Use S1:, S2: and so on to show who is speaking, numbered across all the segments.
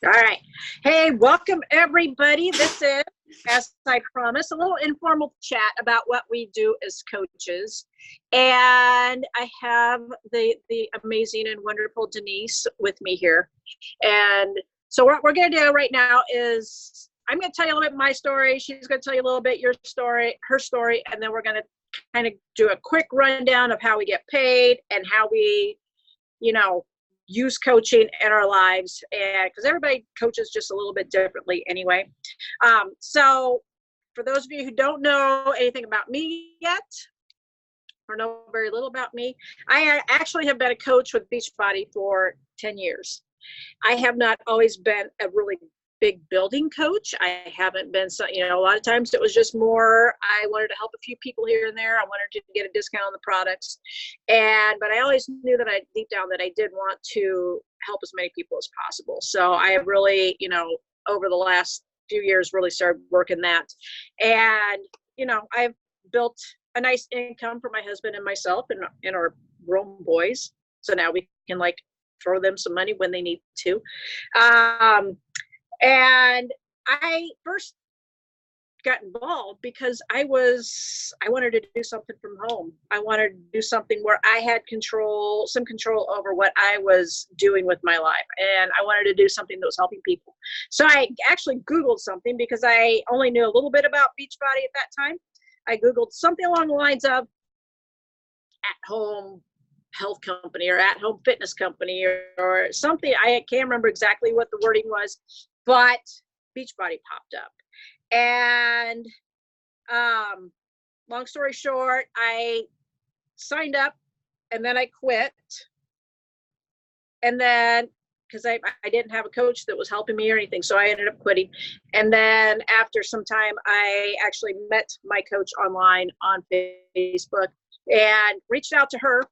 S1: All right. Hey, welcome everybody. This is, as I promised, a little informal chat about what we do as coaches. And I have the amazing and wonderful Denise with me here. And so what we're going to do right now is I'm going to tell you a little bit my story. She's going to tell you a little bit your story, her story, and then we're going to kind of do a quick rundown of how we get paid and how we, use coaching in our lives, and because everybody coaches just a little bit differently anyway. So for those of you who don't know anything about me yet, or know very little about me, I actually have been a coach with Beachbody for 10 years. I have not always been a really big building coach. I haven't been, a lot of times it was just more, I wanted to help a few people here and there. I wanted to get a discount on the products. But I always knew that deep down that I did want to help as many people as possible. So I have really, over the last few years, really started working that. And, I've built a nice income for my husband and myself and our grown boys. So now we can throw them some money when they need to. And I first got involved because I wanted to do something from home. I wanted to do something where I had some control over what I was doing with my life. And I wanted to do something that was helping people. So I actually Googled something because I only knew a little bit about Beachbody at that time. I Googled something along the lines of at-home health company or at-home fitness company or something. I can't remember exactly what the wording was, but Beachbody popped up. And long story short, I signed up and then I quit. And then, because I didn't have a coach that was helping me or anything, so I ended up quitting. And then after some time, I actually met my coach online on Facebook and reached out to her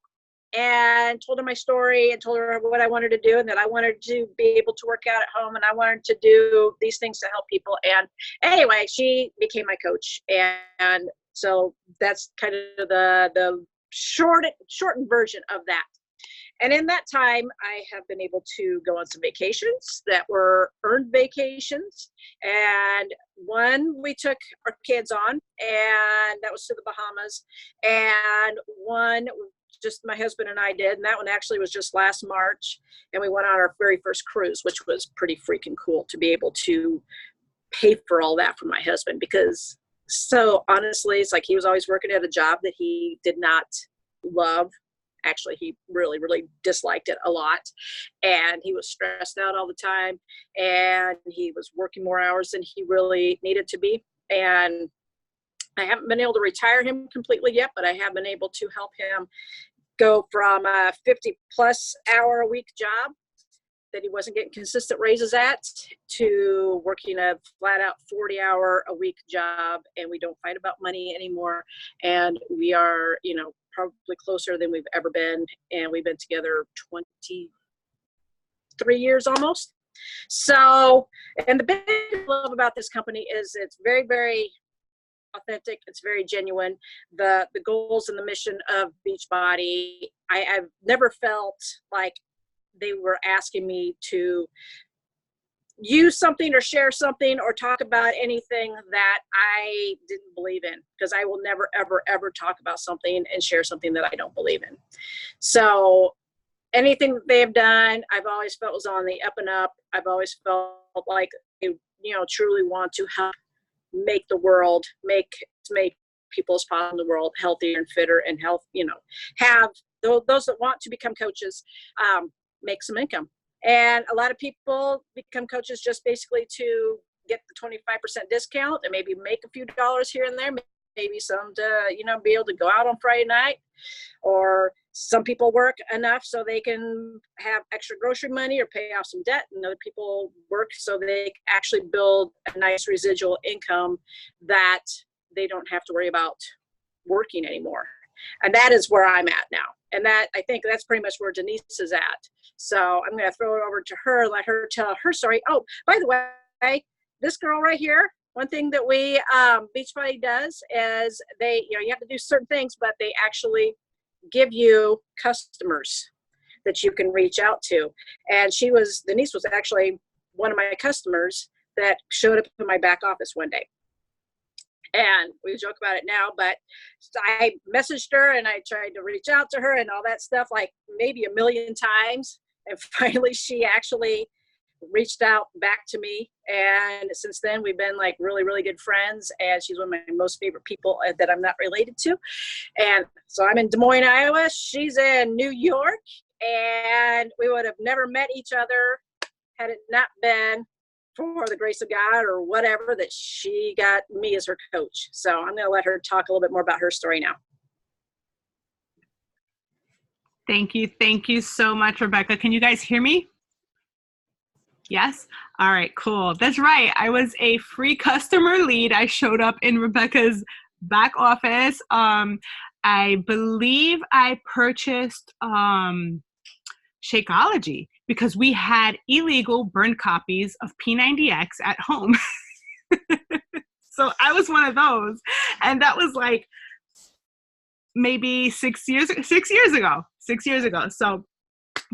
S1: and told her my story and told her what I wanted to do and that I wanted to be able to work out at home and I wanted to do these things to help people. And anyway, she became my coach. And so that's kind of the shortened version of that. And in that time, I have been able to go on some vacations that were earned vacations. And one we took our kids on, and that was to the Bahamas. And one just my husband and I did, and that one actually was just last March, and we went on our very first cruise, which was pretty freaking cool to be able to pay for all that for my husband, because so honestly, it's like he was always working at a job that he did not love. Actually, he really, really disliked it a lot, and he was stressed out all the time, and he was working more hours than he really needed to be. And I haven't been able to retire him completely yet, but I have been able to help him go from a 50-plus hour a week job that he wasn't getting consistent raises at to working a flat-out 40-hour a week job, and we don't fight about money anymore. And we are, probably closer than we've ever been, and we've been together 23 years almost. So, and the big love about this company is it's very, very authentic. It's very genuine. The goals and the mission of Beachbody, I've never felt like they were asking me to use something or share something or talk about anything that I didn't believe in, because I will never, ever, ever talk about something and share something that I don't believe in. So anything that they have done, I've always felt was on the up and up. I've always felt like they, truly want to help make the world, make as many people as possible in the world healthier and fitter and have those that want to become coaches make some income. And a lot of people become coaches just basically to get the 25% discount and maybe make a few dollars here and there, maybe some to, be able to go out on Friday night, or some people work enough so they can have extra grocery money or pay off some debt, and other people work so they actually build a nice residual income that they don't have to worry about working anymore. And that is where I'm at now. And that, I think that's pretty much where Denise is at. So I'm going to throw it over to her and let her tell her story. Oh, by the way, this girl right here, one thing that we, Beachbody does is they, you have to do certain things, but they actually give you customers that you can reach out to. And Denise was actually one of my customers that showed up in my back office one day. And we joke about it now, but I messaged her and I tried to reach out to her and all that stuff, like maybe a million times. And finally, she actually reached out back to me. And since then, we've been like really, really good friends. And she's one of my most favorite people that I'm not related to. And so I'm in Des Moines, Iowa. She's in New York. And we would have never met each other had it not been for the grace of God or whatever that she got me as her coach. So I'm going to let her talk a little bit more about her story now.
S2: Thank you. Thank you so much, Rebecca. Can you guys hear me? Yes? All right, cool. That's right. I was a free customer lead. I showed up in Rebecca's back office. I believe I purchased Shakeology because we had illegal burned copies of P90X at home. So I was one of those. And that was like maybe 6 years ago. So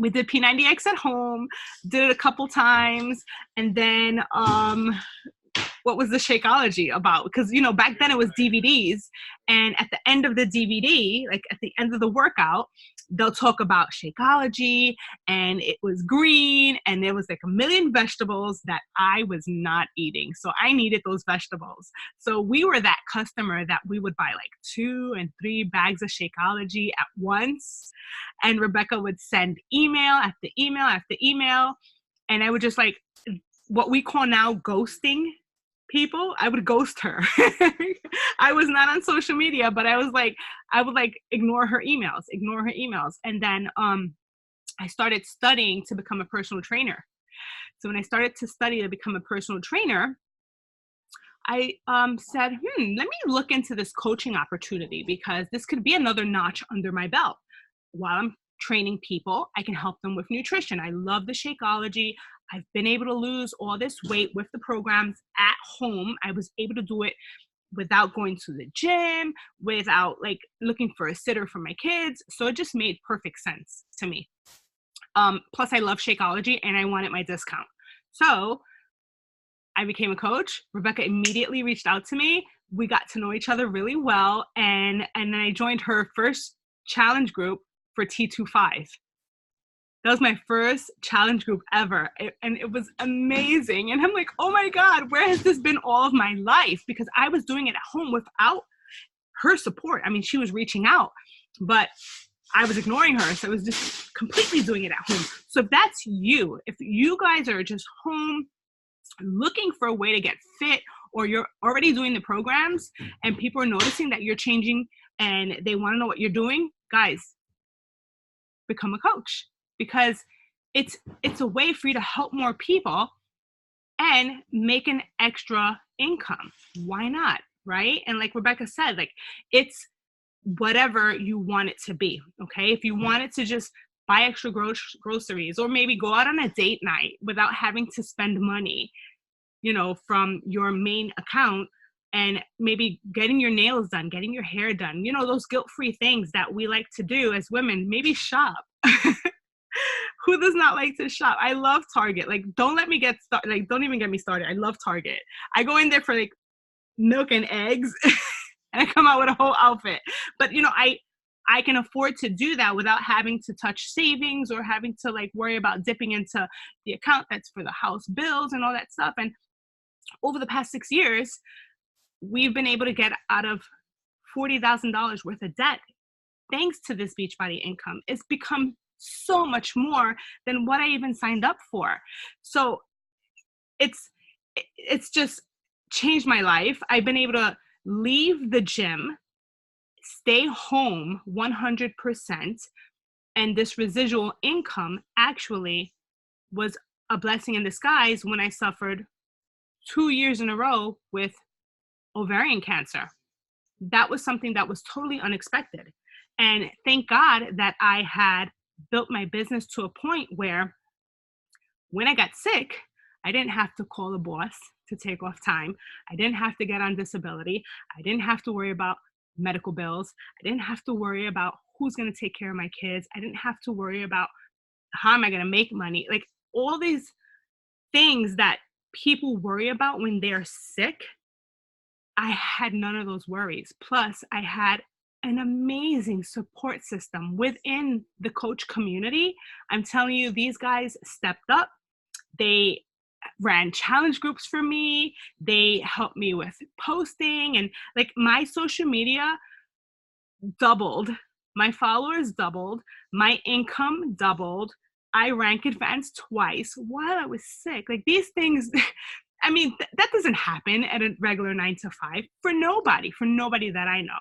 S2: we did P90X at home, did it a couple times, and then what was the Shakeology about? Because, you know, back then it was DVDs, and at the end of the DVD, like at the end of the workout, they'll talk about Shakeology, and it was green, and there was like a million vegetables that I was not eating. So I needed those vegetables. So we were that customer that we would buy like 2 and 3 bags of Shakeology at once. And Rebecca would send email after email after email. And I would just like what we call now ghosting people. I would ghost her. I was not on social media, but I would ignore her emails. And then I started studying to become a personal trainer. So when I started to study to become a personal trainer, I said, let me look into this coaching opportunity because this could be another notch under my belt. While I'm training people, I can help them with nutrition. I love the Shakeology. I've been able to lose all this weight with the programs at home. I was able to do it without going to the gym, without like looking for a sitter for my kids. So it just made perfect sense to me. Plus I love Shakeology and I wanted my discount. So I became a coach. Rebecca immediately reached out to me. We got to know each other really well. And then I joined her first challenge group for T25. That was my first challenge group ever. And it was amazing. And I'm like, oh my God, where has this been all of my life? Because I was doing it at home without her support. I mean, she was reaching out, but I was ignoring her. So I was just completely doing it at home. So if that's you, if you guys are just home looking for a way to get fit, or you're already doing the programs and people are noticing that you're changing and they want to know what you're doing, guys, become a coach. Because it's a way for you to help more people and make an extra income. Why not, right? And like Rebecca said, like it's whatever you want it to be, okay? If you want it to just buy extra groceries or maybe go out on a date night without having to spend money, you know, from your main account, and maybe getting your nails done, getting your hair done, you know, those guilt-free things that we like to do as women, maybe shop. Who does not like to shop? I love Target. Like, don't let me get started. Like, don't even get me started. I love Target. I go in there for like milk and eggs and I come out with a whole outfit. But, you know, I can afford to do that without having to touch savings or having to like worry about dipping into the account that's for the house bills and all that stuff. And over the past 6 years, we've been able to get out of $40,000 worth of debt thanks to this Beachbody income. It's become so much more than what I even signed up for. So it's just changed my life. I've been able to leave the gym, stay home 100%, and this residual income actually was a blessing in disguise when I suffered 2 years in a row with ovarian cancer. That was something that was totally unexpected. And thank God that I had built my business to a point where when I got sick, I didn't have to call the boss to take off time. I didn't have to get on disability. I didn't have to worry about medical bills. I didn't have to worry about who's going to take care of my kids. I didn't have to worry about how am I going to make money. Like all these things that people worry about when they're sick, I had none of those worries. Plus, I had an amazing support system within the coach community. I'm telling you, these guys stepped up. They ran challenge groups for me. They helped me with posting, and like my social media doubled. My followers doubled. My income doubled. I rank advanced twice while I was sick. Like these things, I mean, that doesn't happen at a regular 9 to 5 for nobody that I know.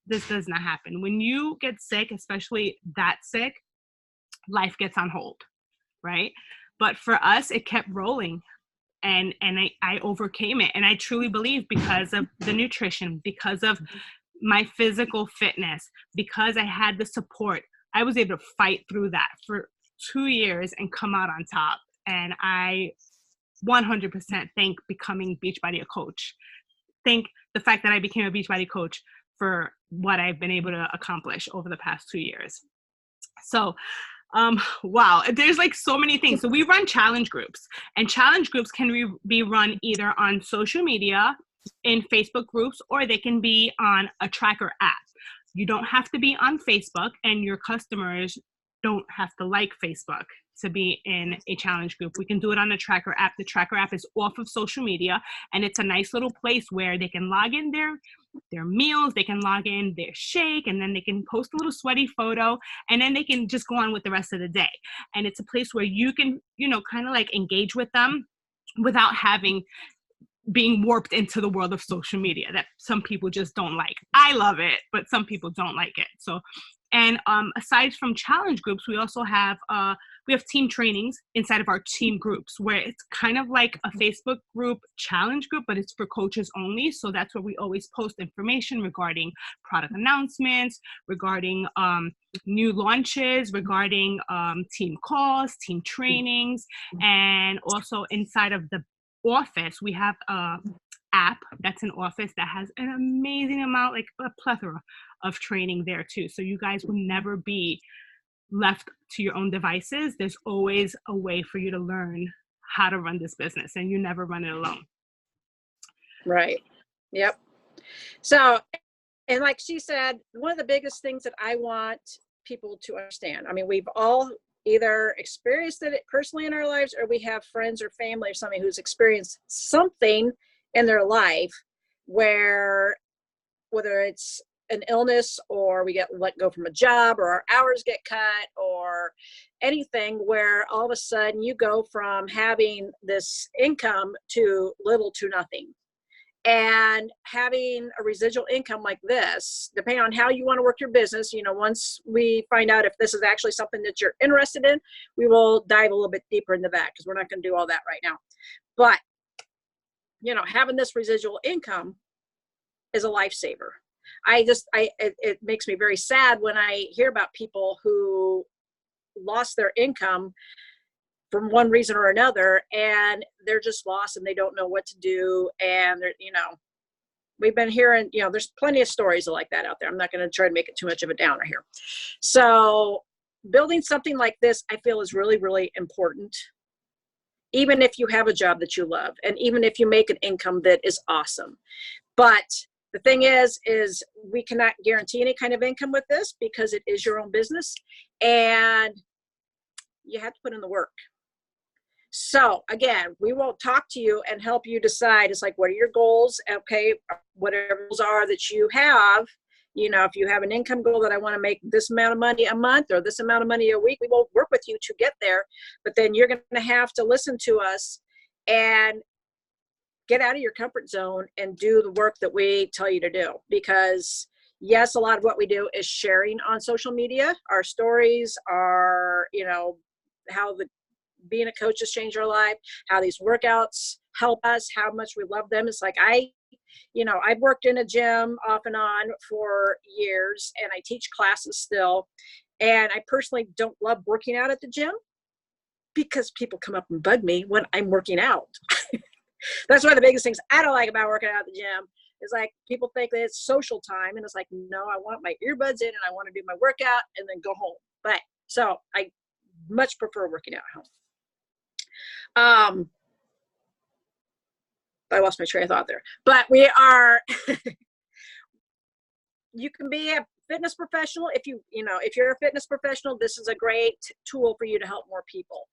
S2: This does not happen. When you get sick, especially that sick, life gets on hold, right? But for us, it kept rolling. And I overcame it. And I truly believe because of the nutrition, because of my physical fitness, because I had the support, I was able to fight through that for 2 years and come out on top. And I 100% thank becoming Beachbody a coach. Thank the fact that I became a Beachbody coach for what I've been able to accomplish over the past 2 years. So, wow, there's like so many things. So we run challenge groups, and challenge groups can be run either on social media, in Facebook groups, or they can be on a tracker app. You don't have to be on Facebook, and your customers don't have to like Facebook to be in a challenge group. We can do it on the tracker app. The tracker app is off of social media, and it's a nice little place where they can log in their meals, they can log in their shake, and then they can post a little sweaty photo, and then they can just go on with the rest of the day. And it's a place where you can, kind of like engage with them without being warped into the world of social media that some people just don't like. I love it, but some people don't like it. So, and aside from challenge groups, we also have team trainings inside of our team groups, where it's kind of like a Facebook group challenge group, but it's for coaches only. So that's where we always post information regarding product announcements, regarding new launches, regarding team calls, team trainings, and also inside of the office, we have a app that's an office that has an amazing amount, like a plethora of training there too. So you guys will never be left to your own devices. There's always a way for you to learn how to run this business, and you never run it alone.
S1: Right. Yep. So, and like she said, one of the biggest things that I want people to understand, I mean, we've all either experienced it personally in our lives, or we have friends or family or somebody who's experienced something in their life where, whether it's an illness, or we get let go from a job, or our hours get cut, or anything, where all of a sudden you go from having this income to little to nothing. And having a residual income like this, depending on how you want to work your business, once we find out if this is actually something that you're interested in, we will dive a little bit deeper into that, because we're not going to do all that right now. But, having this residual income is a lifesaver. It makes me very sad when I hear about people who lost their income from one reason or another, and they're just lost and they don't know what to do. And they're, we've been hearing, there's plenty of stories like that out there. I'm not going to try to make it too much of a downer here. So building something like this, I feel, is really, really important. Even if you have a job that you love, and even if you make an income that is awesome. But the thing is we cannot guarantee any kind of income with this, because it is your own business, and you have to put in the work. So again, we will talk to you and help you decide. It's like, what are your goals? Okay, whatever goals are that you have, if you have an income goal that I want to make this amount of money a month or this amount of money a week, we will work with you to get there. But then you're going to have to listen to us and get out of your comfort zone and do the work that we tell you to do. Because yes, a lot of what we do is sharing on social media. Our stories are, how being a coach has changed our life, how these workouts help us, how much we love them. It's like I've worked in a gym off and on for years, and I teach classes still. And I personally don't love working out at the gym, because people come up and bug me when I'm working out. That's one of the biggest things I don't like about working out at the gym. Is like, people think that it's social time, and it's like, no, I want my earbuds in and I want to do my workout and then go home. But so I much prefer working out at home. Um, I lost my train of thought there, but we are, you can be a fitness professional. If you're a fitness professional, this is a great tool for you to help more people.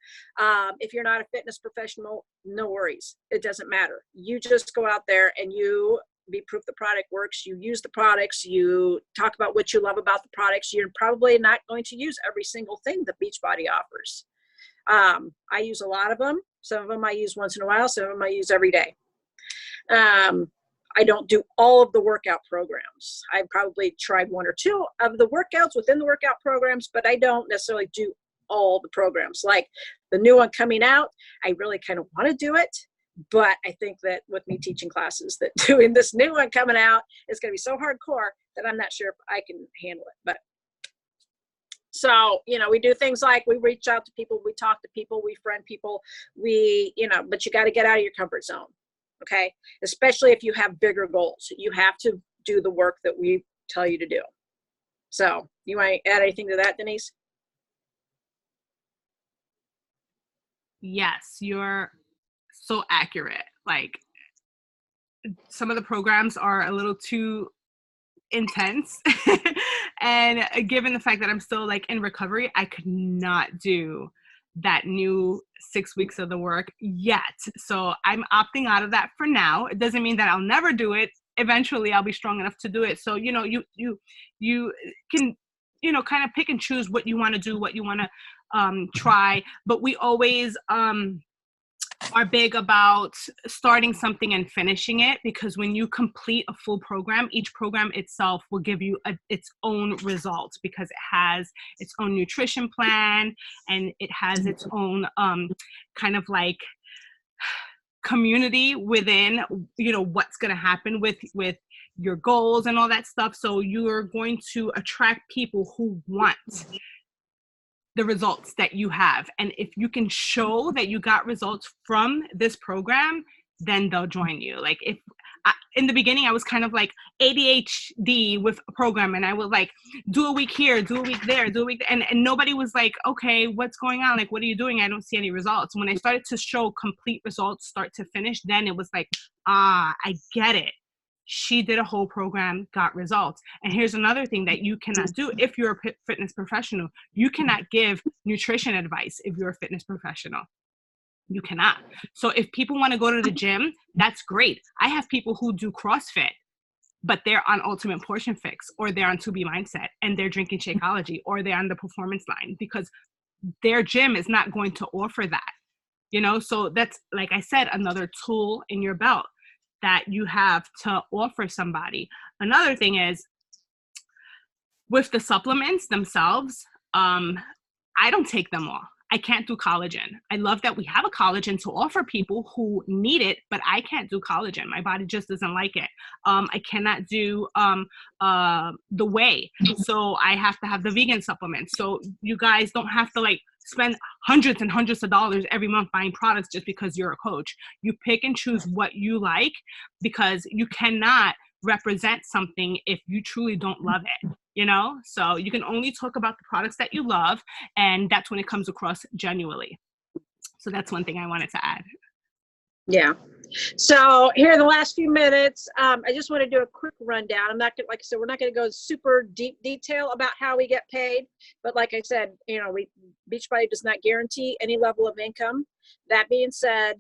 S1: If you're not a fitness professional, no worries. It doesn't matter. You just go out there and you be proof the product works. You use the products, you talk about what you love about the products. You're probably not going to use every single thing that Beachbody offers. I use a lot of them. Some of them I use once in a while. Some of them I use every day. I don't do all of the workout programs. I've probably tried one or two of the workouts within the workout programs, but I don't necessarily do all the programs. Like the new one coming out, I really kind of want to do it, but I think that with me teaching classes, that doing this new one coming out is going to be so hardcore that I'm not sure if I can handle it. But so, we do things like we reach out to people, we talk to people, we friend people, but you got to get out of your comfort zone. Okay. Especially if you have bigger goals, you have to do the work that we tell you to do. So you want to add anything to that, Denise?
S2: Yes, you're so accurate. Like some of the programs are a little too intense. And given the fact that I'm still like in recovery, I could not do that new 6 weeks of the work yet. So I'm opting out of that for now. It doesn't mean that I'll never do it. Eventually I'll be strong enough to do it. So, you can, kind of pick and choose what you want to do, what you want to try. But we always are big about starting something and finishing it, because when you complete a full program, each program itself will give you its own results, because it has its own nutrition plan and it has its own kind of like community within, what's going to happen with your goals and all that stuff. So you're going to attract people who want the results that you have. And if you can show that you got results from this program, then they'll join you. Like in the beginning, I was kind of like ADHD with a program, and I would like do a week here, do a week there, do a week there. And nobody was like, okay, what's going on? Like, what are you doing? I don't see any results. When I started to show complete results, start to finish, then it was like, I get it. She did a whole program, got results. And here's another thing that you cannot do if you're a fitness professional. You cannot give nutrition advice if you're a fitness professional. You cannot. So if people want to go to the gym, that's great. I have people who do CrossFit, but they're on Ultimate Portion Fix, or they're on 2B Mindset, and they're drinking Shakeology, or they're on the Performance Line, because their gym is not going to offer that. So that's, like I said, another tool in your belt that you have to offer somebody. Another thing is with the supplements themselves, I don't take them all. I can't do collagen. I love that we have a collagen to offer people who need it, but I can't do collagen. My body just doesn't like it. I cannot do the whey. So I have to have the vegan supplements. So you guys don't have to like spend hundreds and hundreds of dollars every month buying products just because you're a coach. You pick and choose what you like, because you cannot represent something if you truly don't love it. So you can only talk about the products that you love, and that's when it comes across genuinely. So that's one thing I wanted to add.
S1: Yeah. So here in the last few minutes, I just want to do a quick rundown. I'm not gonna, like I said, we're not going to go super deep detail about how we get paid, but like I said, Beachbody does not guarantee any level of income. That being said,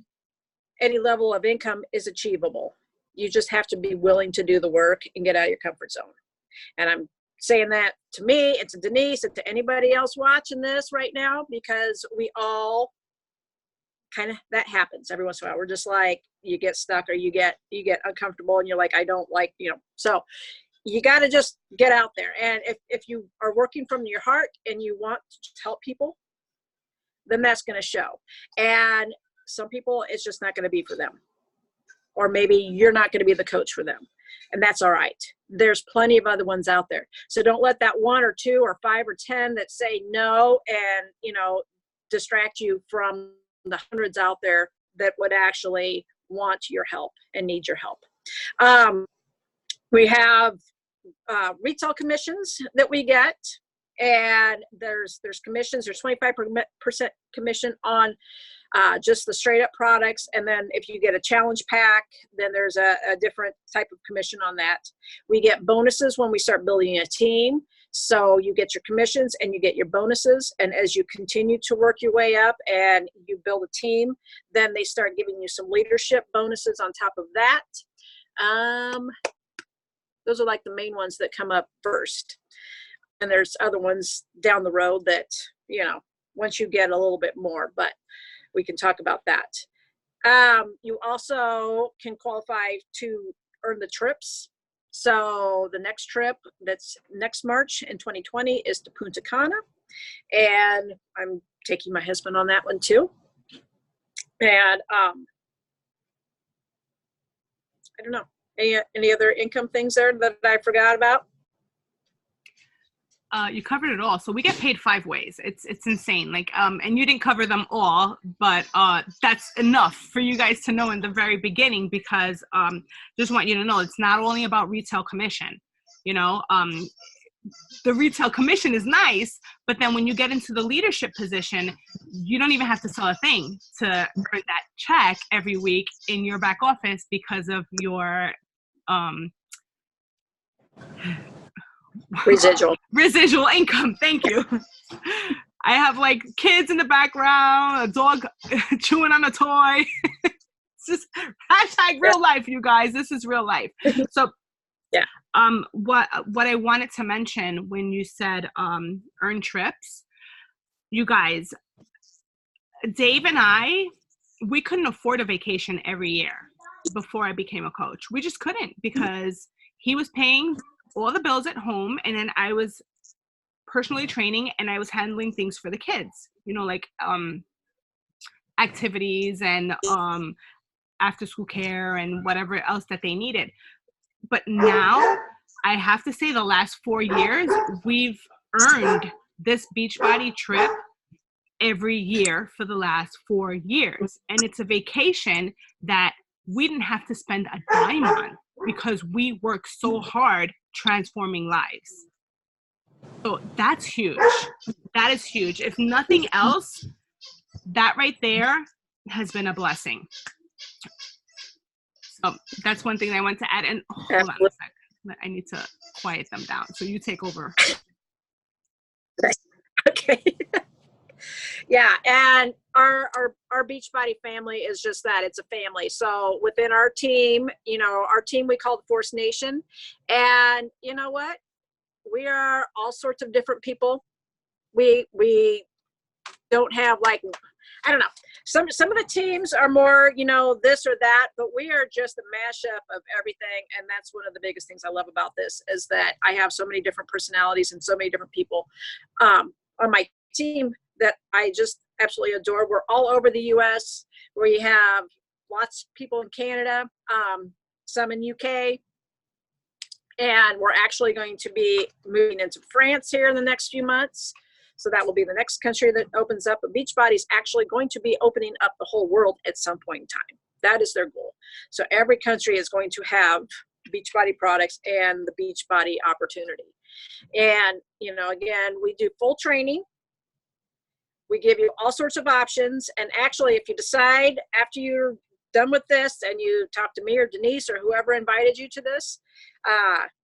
S1: any level of income is achievable. You just have to be willing to do the work and get out of your comfort zone. And I'm saying that to me, and to Denise, and to anybody else watching this right now, because we all kind of, that happens every once in a while. We're just like, you get stuck, or you get uncomfortable, and you're like, I don't like, so you got to just get out there. And if you are working from your heart and you want to help people, then that's going to show. And some people, it's just not going to be for them. Or maybe you're not going to be the coach for them. And that's all right. There's plenty of other ones out there. So don't let that 1 or 2 or 5 or 10 that say no and, distract you from the hundreds out there that would actually want your help and need your help. We have retail commissions that we get, And there's commissions. There's 25% commission on just the straight up products. And then if you get a challenge pack, then there's a different type of commission on that. We get bonuses when we start building a team. So you get your commissions and you get your bonuses. And as you continue to work your way up and you build a team, then they start giving you some leadership bonuses on top of that. Those are like the main ones that come up first. And there's other ones down the road that, you know, once you get a little bit more, but we can talk about that. You also can qualify to earn the trips. So the next trip that's next March in 2020 is to Punta Cana. And I'm taking my husband on that one too. And I don't know, any other income things there that I forgot about?
S2: You covered it all. So we get paid 5 ways. It's insane. Like, and you didn't cover them all, but that's enough for you guys to know in the very beginning, because just want you to know it's not only about retail commission. You know, the retail commission is nice, but then when you get into the leadership position, you don't even have to sell a thing to earn that check every week in your back office because of your residual income. Thank you. I have like kids in the background, a dog chewing on a toy. It's just hashtag real life, you guys. This is real life. So
S1: yeah.
S2: What I wanted to mention when you said earn trips, you guys, Dave and I, we couldn't afford a vacation every year before I became a coach. We just couldn't, because he was paying all the bills at home, and then I was personally training and I was handling things for the kids, you know, like activities and after school care and whatever else that they needed. But now I have to say the last 4 years, we've earned this Beachbody trip every year for the last 4 years. And it's a vacation that we didn't have to spend a dime on because we work so hard transforming lives. So that's huge. That is huge. If nothing else, that right there has been a blessing. So that's one thing I want to add. And hold on a sec. I need to quiet them down. So you take over.
S1: Okay. Yeah, and our Beachbody family is just that. It's a family. So within our team, you know, our team we call the Force Nation. And you know what? We are all sorts of different people. We don't have like, I don't know. Some of the teams are more, you know, this or that, but we are just a mashup of everything. And that's one of the biggest things I love about this, is that I have so many different personalities and so many different people on my team that I just absolutely adore. We're all over the US. We have lots of people in Canada, some in UK, and we're actually going to be moving into France here in the next few months. So that will be the next country that opens up. But Beachbody is actually going to be opening up the whole world at some point in time. That is their goal. So every country is going to have Beachbody products and the Beachbody opportunity. And, you know, again, we do full training. We give you all sorts of options. And actually, if you decide after you're done with this and you talk to me or Denise or whoever invited you to this,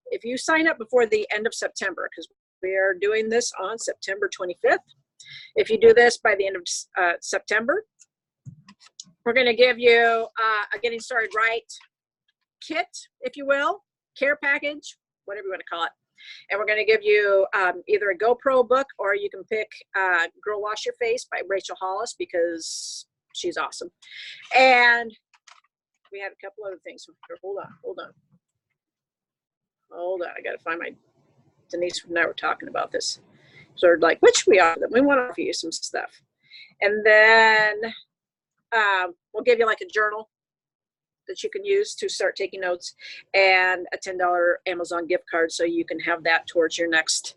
S1: if you sign up before the end of September, because we are doing this on September 25th. If you do this by the end of September, we're going to give you a Getting Started Right kit, if you will, care package, whatever you want to call it. And we're going to give you either a GoPro book, or you can pick Girl Wash Your Face by Rachel Hollis, because she's awesome. And we had a couple other things. Hold on. I got to find my, Denise and I were talking about this. So we're like, which we are, we want to offer you some stuff. And then we'll give you like a journal that you can use to start taking notes, and a $10 Amazon gift card, so you can have that towards your next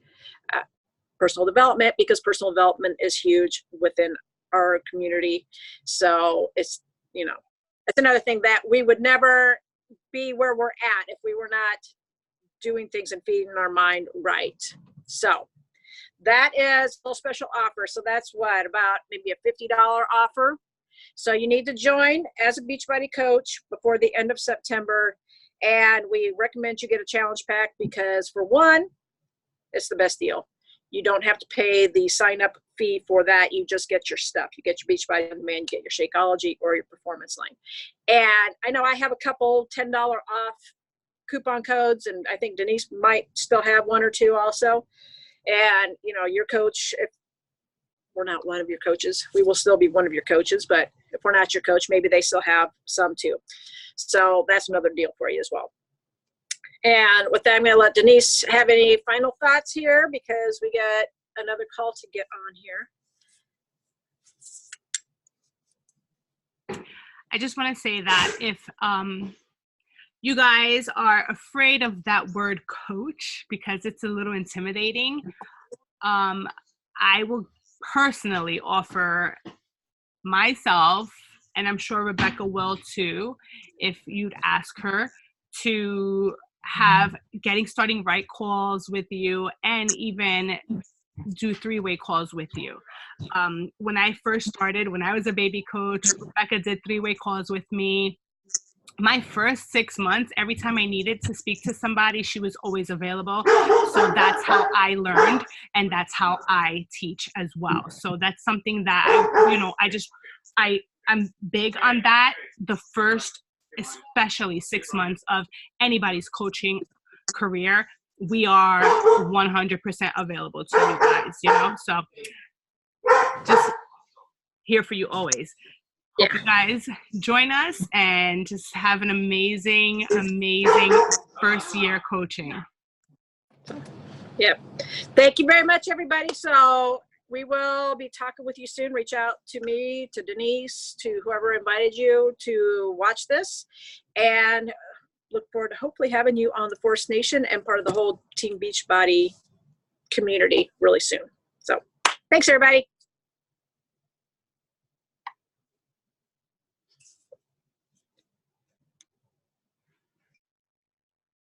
S1: personal development, because personal development is huge within our community. So it's, you know, it's another thing that we would never be where we're at if we were not doing things and feeding our mind right. So That is a special offer. So that's what, about maybe a $50 offer. So you need to join as a Beachbody coach before the end of September. And we recommend you get a challenge pack because, for one, it's the best deal. You don't have to pay the sign-up fee for that. You just get your stuff. You get your Beachbody On Demand, you get your Shakeology or your Performance Line. And I know I have a couple $10 off coupon codes, and I think Denise might still have one or two also. And, you know, your coach, if we're not one of your coaches, we will still be one of your coaches, but if we're not your coach, maybe they still have some too. So that's another deal for you as well. And with that, I'm going to let Denise have any final thoughts here because we got another call to get on here.
S2: I just want to say that if you guys are afraid of that word coach because it's a little intimidating, I will personally offer myself, and I'm sure Rebecca will too, if you'd ask her, to have Getting Starting Right calls with you and even do 3-way calls with you. When I first started, when I was a baby coach, Rebecca did 3-way calls with me. My first 6 months, every time I needed to speak to somebody, she was always available. So that's how I learned, and that's how I teach as well. So that's something that I'm big on that. The first, especially 6 months of anybody's coaching career, we are 100% available to you guys, you know? So just here for you always. Hope you guys join us and just have an amazing, amazing first year coaching.
S1: Yep. Thank you very much, everybody. So we will be talking with you soon. Reach out to me, to Denise, to whoever invited you to watch this, and look forward to hopefully having you on the Force Nation and part of the whole Team Beachbody community really soon. So thanks, everybody.